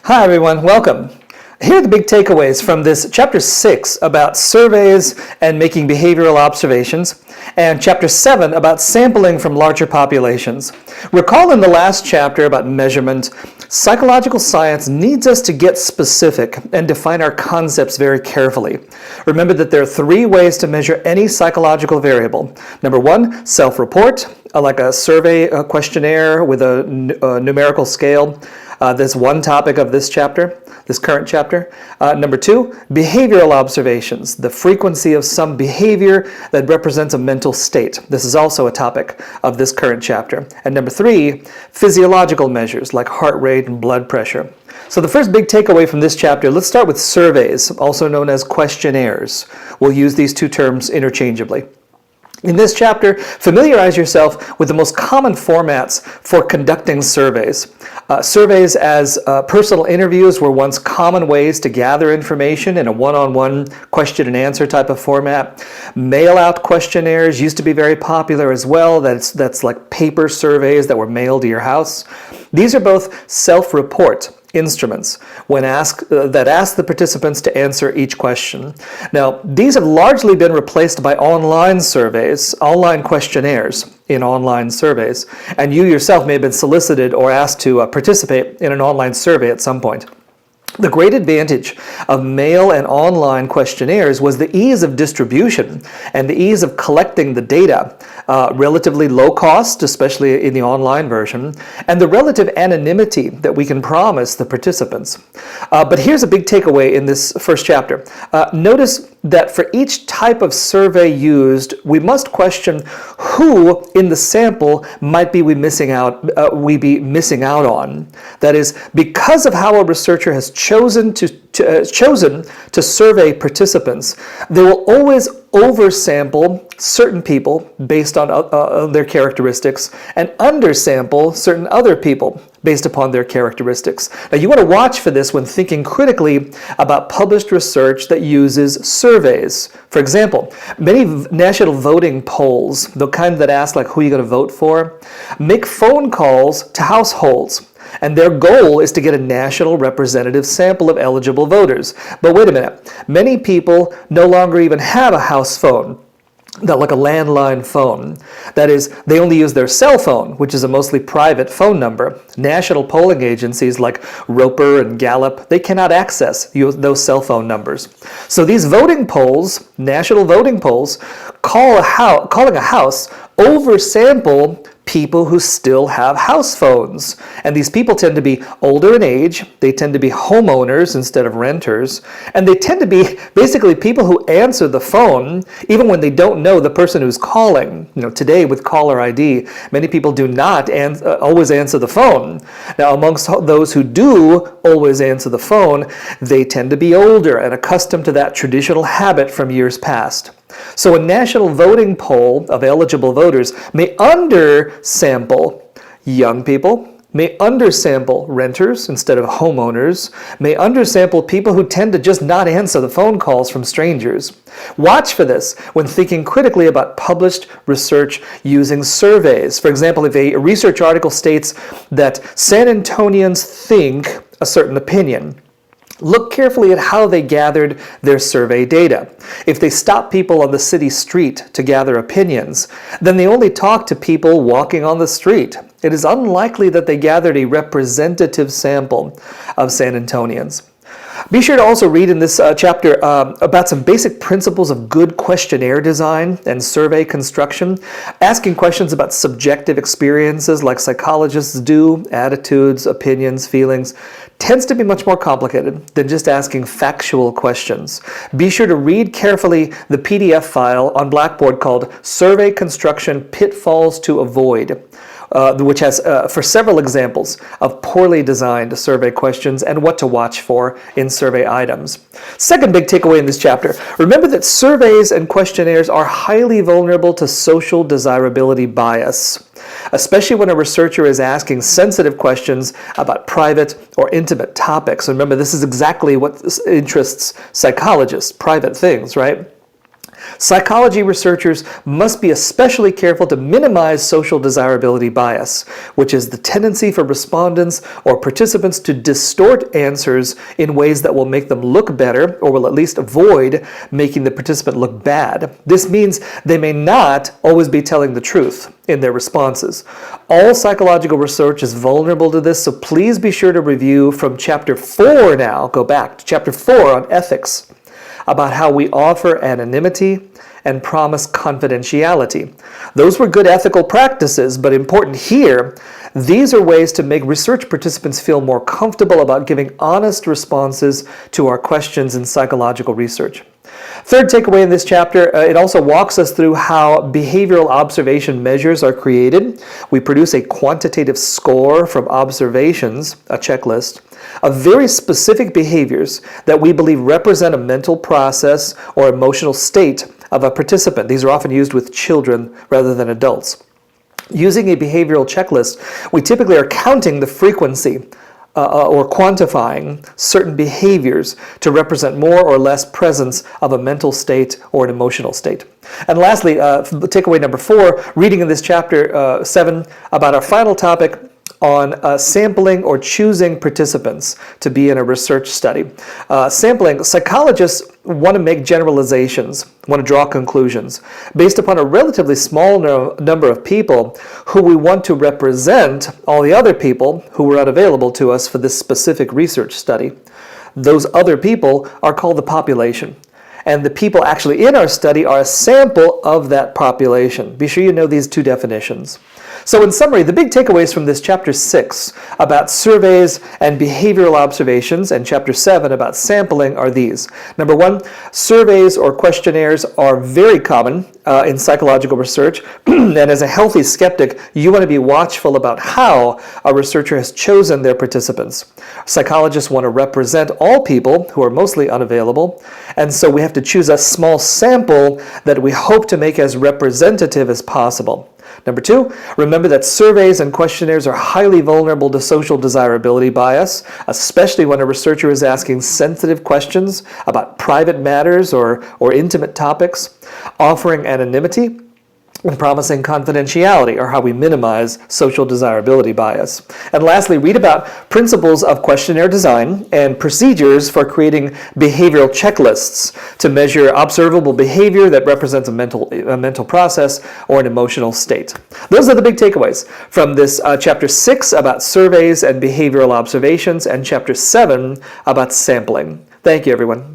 Hi everyone, welcome. Here are the big takeaways from this Chapter 6 about surveys and making behavioral observations, and Chapter 7 about sampling from larger populations. Recall in the last chapter about measurement, psychological science needs us to get specific and define our concepts very carefully. Remember that there are three ways to measure any psychological variable. Number one, self-report, like a survey questionnaire with a numerical scale. That's one topic of this chapter, this current chapter. Number two, behavioral observations, the frequency of some behavior that represents a mental state. This is also a topic of this current chapter. And number three, physiological measures like heart rate and blood pressure. So the first big takeaway from this chapter, let's start with surveys, also known as questionnaires. We'll use these two terms interchangeably. In this chapter, familiarize yourself with the most common formats for conducting surveys. Surveys as personal interviews were once common ways to gather information in a one-on-one question and answer type of format. Mail-out questionnaires used to be very popular as well. That's like paper surveys that were mailed to your house. These are both self-report instruments that ask the participants to answer each question. Now, these have largely been replaced by online surveys, online questionnaires in online surveys, and you yourself may have been solicited or asked to participate in an online survey at some point. The great advantage of mail and online questionnaires was the ease of distribution and the ease of collecting the data, relatively low cost, especially in the online version, and the relative anonymity that we can promise the participants. But here's a big takeaway in this first chapter. Notice that for each type of survey used, we must question who in the sample might be we be missing out on. That is, because of how a researcher has chosen to survey participants, they will always oversample certain people based on their characteristics and undersample certain other people based upon their characteristics. Now, you want to watch for this when thinking critically about published research that uses surveys. For example, many national voting polls, the kind that ask like who you're going to vote for, make phone calls to households. And their goal is to get a national representative sample of eligible voters. But wait a minute, many people no longer even have a house phone, like a landline phone. That is, they only use their cell phone, which is a mostly private phone number. National polling agencies like Roper and Gallup, they cannot access those cell phone numbers. So these voting polls, national voting polls, calling a house oversample people who still have house phones. And these people tend to be older in age, they tend to be homeowners instead of renters, and they tend to be basically people who answer the phone even when they don't know the person who's calling. You know, today with caller ID, many people do not always answer the phone. Now, amongst those who do always answer the phone, they tend to be older and accustomed to that traditional habit from years past. So a national voting poll of eligible voters may undersample young people, may undersample renters instead of homeowners, may undersample people who tend to just not answer the phone calls from strangers. Watch for this when thinking critically about published research using surveys. For example, if a research article states that San Antonians think a certain opinion, look carefully at how they gathered their survey data. If they stop people on the city street to gather opinions, then they only talk to people walking on the street. It is unlikely that they gathered a representative sample of San Antonians. Be sure to also read in this chapter about some basic principles of good questionnaire design and survey construction. Asking questions about subjective experiences like psychologists do, attitudes, opinions, feelings, tends to be much more complicated than just asking factual questions. Be sure to read carefully the PDF file on Blackboard called Survey Construction Pitfalls to Avoid, which has for several examples of poorly designed survey questions and what to watch for in survey items. Second big takeaway in this chapter, remember that surveys and questionnaires are highly vulnerable to social desirability bias, especially when a researcher is asking sensitive questions about private or intimate topics. Remember, this is exactly what interests psychologists, private things, right? Psychology researchers must be especially careful to minimize social desirability bias, which is the tendency for respondents or participants to distort answers in ways that will make them look better or will at least avoid making the participant look bad. This means they may not always be telling the truth in their responses. All psychological research is vulnerable to this, so please be sure to review from Chapter 4 now, go back to Chapter 4 on ethics, about how we offer anonymity and promise confidentiality. Those were good ethical practices, but important here, these are ways to make research participants feel more comfortable about giving honest responses to our questions in psychological research. Third takeaway in this chapter, it also walks us through how behavioral observation measures are created. We produce a quantitative score from observations, a checklist, of very specific behaviors that we believe represent a mental process or emotional state of a participant. These are often used with children rather than adults. Using a behavioral checklist, we typically are counting the frequency or quantifying certain behaviors to represent more or less presence of a mental state or an emotional state. And lastly, takeaway number 4, reading in this chapter 7 about our final topic on sampling or choosing participants to be in a research study. Sampling, psychologists want to make generalizations, want to draw conclusions based upon a relatively small number of people who we want to represent all the other people who were unavailable to us for this specific research study. Those other people are called the population. And the people actually in our study are a sample of that population. Be sure you know these two definitions. So in summary, the big takeaways from this Chapter 6 about surveys and behavioral observations and Chapter 7 about sampling are these. Number 1, surveys or questionnaires are very common in psychological research, and as a healthy skeptic, you want to be watchful about how a researcher has chosen their participants. Psychologists want to represent all people who are mostly unavailable, and so we have to choose a small sample that we hope to make as representative as possible. Number 2, remember that surveys and questionnaires are highly vulnerable to social desirability bias, especially when a researcher is asking sensitive questions about private matters or intimate topics. Offering anonymity and promising confidentiality are how we minimize social desirability bias. And lastly, read about principles of questionnaire design and procedures for creating behavioral checklists to measure observable behavior that represents a mental process or an emotional state. Those are the big takeaways from this Chapter 6 about surveys and behavioral observations and Chapter 7 about sampling. Thank you, everyone.